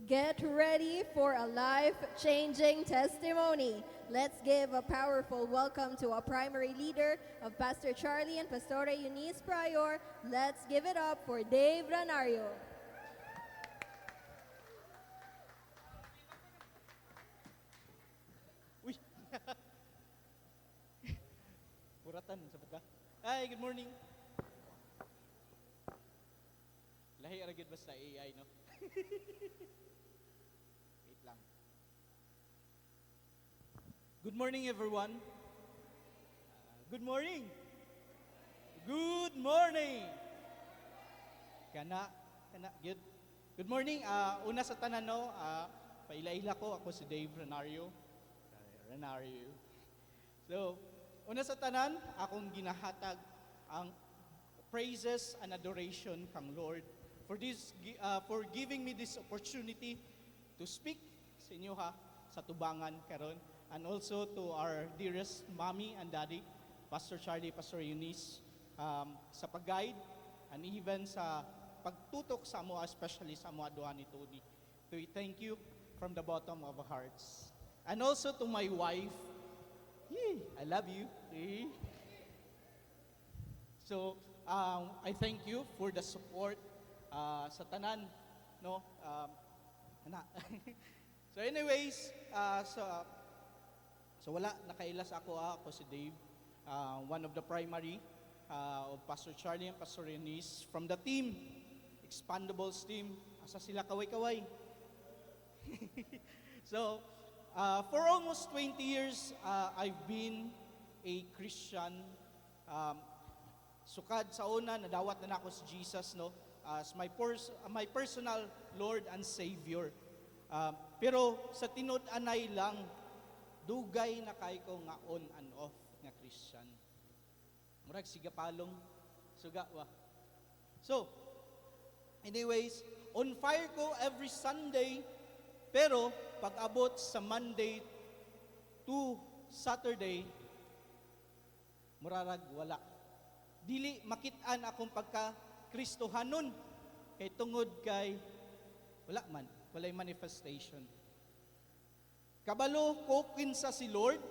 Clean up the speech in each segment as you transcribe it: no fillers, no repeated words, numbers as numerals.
Get ready for a life-changing testimony. Let's give a powerful welcome to a primary leader of Pastor Charlie and Pastora Eunice Prior. Let's give it up for Dave Ranario. Uy! Puratan, sabat ka? Hi, good morning. Lahi aragid basta AI, no? Wait lang. Good morning, everyone. Good morning. Good morning. Kana, good. Good morning. Una sa tanan, no? Paila-ila ko, ako si Dave Renario. Renario. So, una sa tanan, akong ginahatag ang praises and adoration kang Lord for giving me this opportunity to speak sa inyo sa tubangan karon, and also to our dearest mommy and daddy, Pastor Charlie, Pastor Eunice, sa pag-guide and even sa pagtutok sa mo, especially sa mo aduan ni Tony. So we thank you from the bottom of our hearts. And also to my wife, I love you. So I thank you for the support sa tanan, no? So anyways, so wala, nakailas ako si Dave, one of the primary of Pastor Charlie and Pastor Eunice from the team, Expandables team. Asa sila kaway-kaway. So, for almost 20 years, I've been a Christian. Sukad sa una, nadawat na ako si Jesus, no? As my personal Lord and Savior. Pero sa tinud-anay lang, dugay na kay ko nga on and off nga Christian. Murag sigapalong, suga wa. So, anyways, on fire ko every Sunday, pero pag abot sa Monday to Saturday, murarag wala. Dili makitaan akong pagka-Kristohanon kay tungod kay walay manifestation. Kabalo ko kinsa si Lord,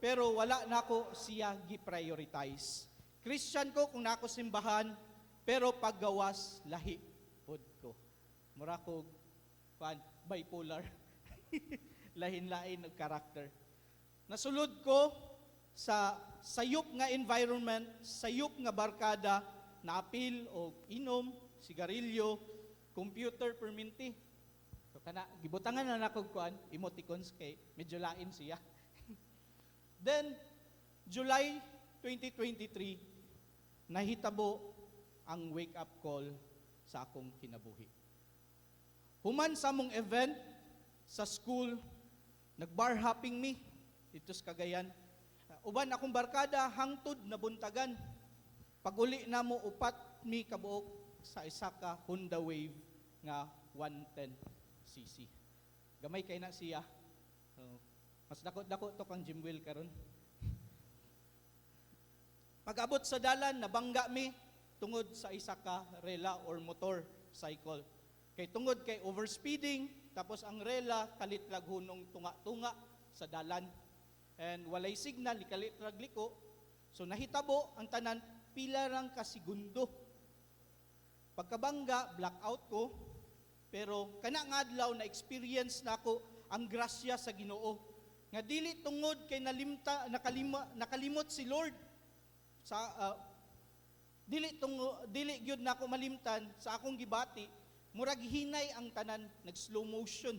pero wala na ako siya gi-prioritize. Christian ko kung nako simbahan, pero paggawas lahi pod ko. Mura ko bipolar. Lahin-lain og karakter. Nasulod ko sa sayop nga environment, sayop nga barkada, naapil o inom, sigarilyo, computer perminti. So kana gibutangan na nako kuan emoticons kay medyo lain siya. Then July 2023 nahitabo ang wake up call sa akong kinabuhi. Human sa mong event sa school, nag-bar hopping me dito sa Cagayan. Uban akong barkada hangtod na buntagan. Pag-uli na mo upat mi kabuok sa isa ka Honda Wave nga 110cc. Gamay kay na siya. Mas dako-dako to kang gym wheel karon. Pag-abot sa dalan, nabangga mi tungod sa isa ka rela or motor cycle. Kay tungod kay overspeeding, tapos ang rela kalitlag hunong tunga-tunga sa dalan. And walay signal, ikalitrag liko. So nahitabo ang tanan, pila rang kasigundo. Pagkabangga, blackout ko. Pero kana nga adlaw na experience nako ang grasya sa Ginoo. Nga dili tungod kay nakalimot si Lord sa dili gyud nako malimtan sa akong gibati, murag hinay ang tanan, nag slow motion.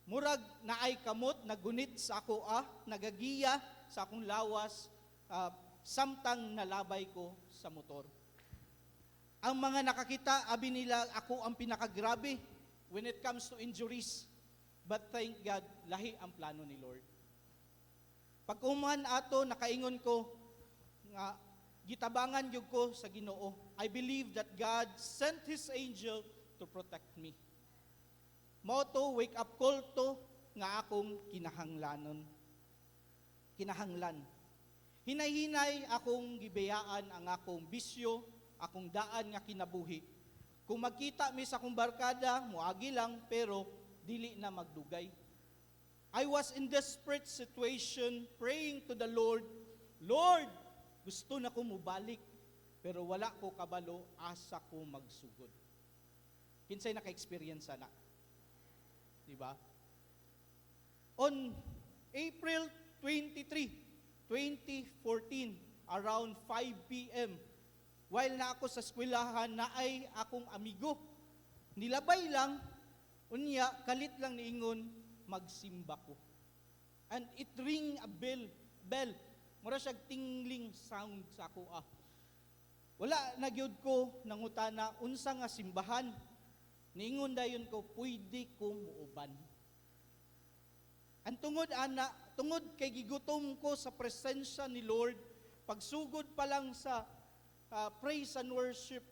Murag naay kamot, nagunit sa ako nagagiya sa akong lawas, samtang nalabay ko sa motor. Ang mga nakakita, abi nila ako ang pinakagrabe when it comes to injuries. But thank God, lahi ang plano ni Lord. Pagkuman ato, nakaingon ko, nga gitabangan gyud ko sa Ginoo. I believe that God sent His angel to protect me. Moto, wake up call to nga akong kinahanglan. Hinay-hinay akong gibiyaan ang akong bisyo, akong daan nga kinabuhi. Kung magkita mi sa akong barkada, muagi lang, pero dili na magdugay. I was in desperate situation, praying to the Lord, Lord, gusto na ko mubalik, pero wala ko kabalo, asa ko magsugod. Kinsay naka-experience na? Diba? On April 23, 2014, around 5 p.m., while na ako sa eskwelahan, na ay akong amigo. Nilabay lang, unya, kalit lang niingon, magsimba ko. And it ring a bell. Mura siya tingling sound sa ako. Wala na gyud ko nangutana, unsa nga simbahan. Niingon dayon ko, pwede ko muuban. Ang tungod kay gigutom ko sa presensya ni Lord, pagsugod pa lang sa praise and worship,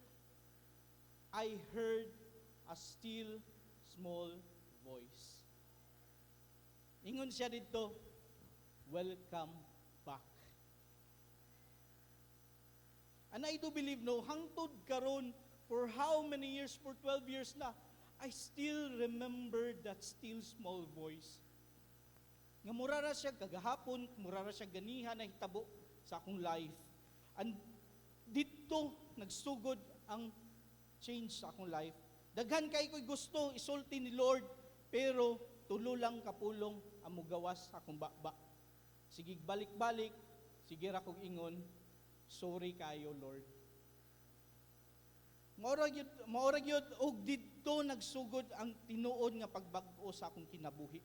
I heard a still small voice. Ingon siya dito, welcome back. And I do believe, no, hangtod karon for how many years, for 12 years na, I still remember that still small voice. Nga mura ra siya kagahapon, mura ra siya ganiha na hitabo sa akong life. And dito nagsugod ang change sa akong life. Daghan kay ko'y gusto isulti ni Lord, pero tulo lang kapulong ang mugawas sa akong bakba. Sige balik-balik, sige ra kong ingon, sorry kayo Lord. Maura gyud og didto nagsugod ang tinuod nga pagbag-o sa akong kinabuhi.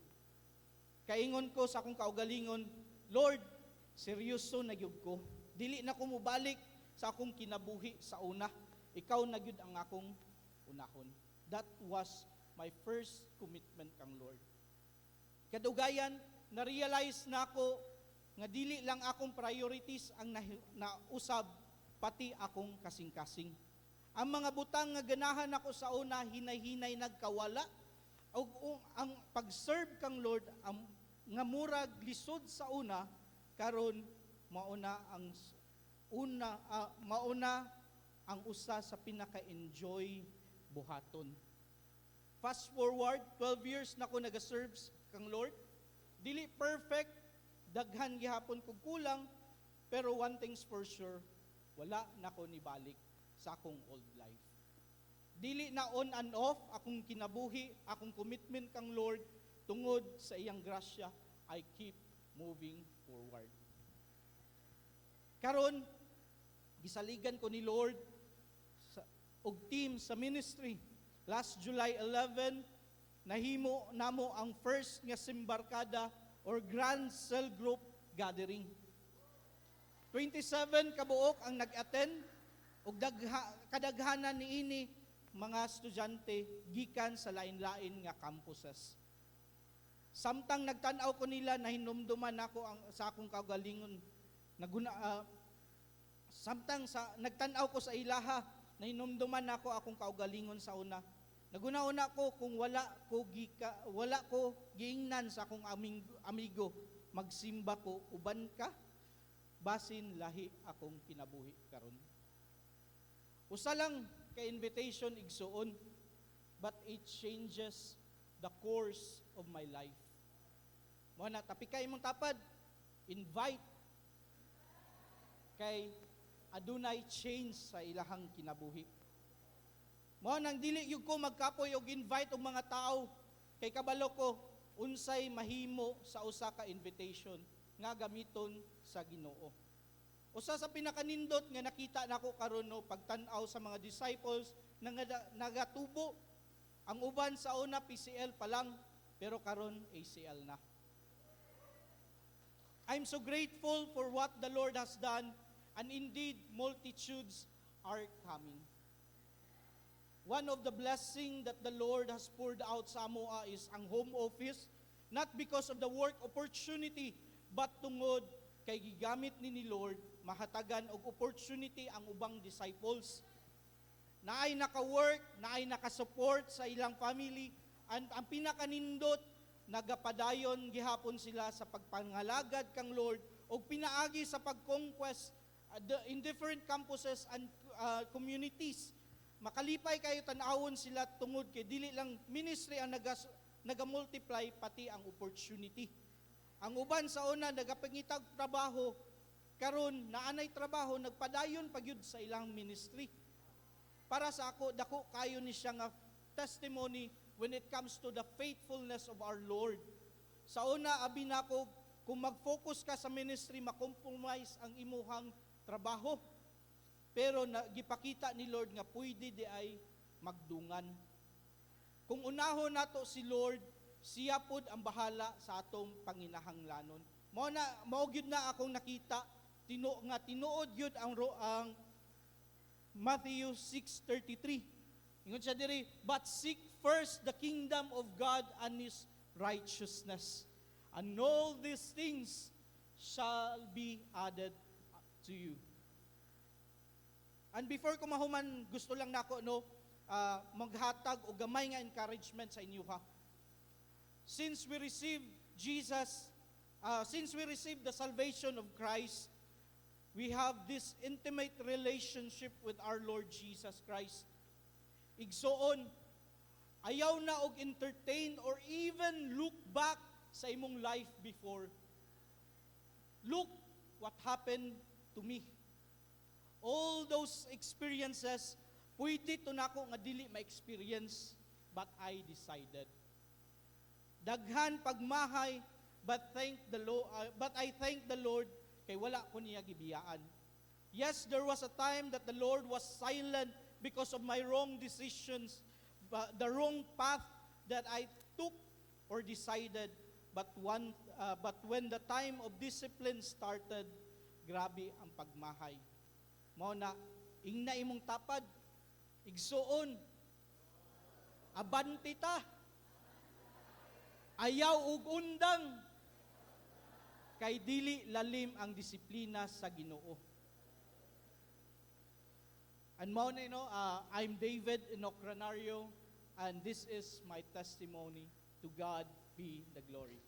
Kaingon ko sa akong kaugalingon, Lord, seryoso na gyud ko. Dili na ko mobalik sa akong kinabuhi sa una. Ikaw na gyud ang akong unahon. That was my first commitment kang Lord. Kadugayan, na-realize na ako nga dili lang akong priorities ang nausab, pati akong kasing-kasing. Ang mga butang nga ganahan ako sa una, hinay-hinay nagkawala. O ang pag-serve kang Lord, nga murag lisod sa una, karon mauna ang usa sa pinaka-enjoy buhaton. Fast forward, 12 years na ako nag-serve kang Lord. Dili perfect, daghan gihapon kog kulang, pero one thing's for sure, wala na ko nibalik sa akong old life. Dili na on and off akong kinabuhi, akong commitment kang Lord, tungod sa iyang grasya, I keep moving forward. Karon, gisaligan ko ni Lord og team sa ministry. Last July 11, nahimo namo ang first nga simbarkada or grand cell group gathering. 27 kabuok ang nag-attend ug kadaghanan niini mga estudyante gikan sa lain-lain nga campuses. Samtang nagtan-aw ko nila, nahinumduman ako sa akong kaugalingon. Samtang nagtan-aw ko sa ilaha, nahinumduman ako akong kaugalingon sa una. Naguna-una ko kung wala ko giingnan sa akong amigo, magsimba ko, uban ka, basin lahi akong kinabuhi karon. Usa lang kay invitation igsuon, but it changes the course of my life. Mo na tapikay imong tapad, invite kay adunay change sa ilahang kinabuhi. Mo nang dili gyud ko magkapoy og invite og mga tao kay kabalo ko unsay mahimo sa usa ka invitation nga gamiton sa Ginoo. Usa sa pinakanindot nga nakita nako karon no pagtan-aw sa mga disciples na nagatubo. Ang uban sa una PCL pa lang, pero karon ACL na. I'm so grateful for what the Lord has done, and indeed multitudes are coming. One of the blessings that the Lord has poured out sa amoa is ang home office, not because of the work opportunity, but tungod kay gigamit ni Lord mahatagan og opportunity ang ubang disciples. Naay naka-work, naay naka-support sa ilang family, and ang pinakanindot, nagapadayon gihapon sila sa pagpangalagad kang Lord o pinaagi sa pag-conquest in different campuses and communities makalipay kayo tanawon sila tungod kay dili lang ministry ang naga-multiply pati ang opportunity. Ang uban sa una nagapangitag trabaho, karon naanay trabaho nagpadayon pagyud sa ilang ministry. Para sa ako dako kayo ni siya nga testimony when it comes to the faithfulness of our Lord. Sa una abi nako kung mag-focus ka sa ministry makompromise ang imuhang trabaho. Pero gipakita ni Lord nga pwede di ay magdungan. Kung unahon nato si Lord, siya pod ang bahala sa atong panginahanglanon. Mao gyud na akong nakita tinuod gyud ang Matthew 6:33. Ingon siya diri, but seek first the kingdom of God and His righteousness, and all these things shall be added to you. And before ko mahuman, gusto lang nako maghatag o gamay nga encouragement sa inyo ha. Since we received the salvation of Christ, we have this intimate relationship with our Lord Jesus Christ. Igsoon, ayaw na og entertain or even look back sa imong life before. Look what happened to me. All those experiences, pwede to nako nga dili ma-experience, but I decided. Daghan pagmahay, but I thank the Lord kay wala ko niya gibiyaan. Yes, there was a time that the Lord was silent because of my wrong decisions, the wrong path that I took or decided. But when the time of discipline started, grabe ang pagmahay. Mao na ingna imong tapad, igsuon, abanti ta, ayaw ug undang, kay dili lalim ang disiplina sa Ginoo. And mao na I'm David Inocranario, and this is my testimony. To God be the glory.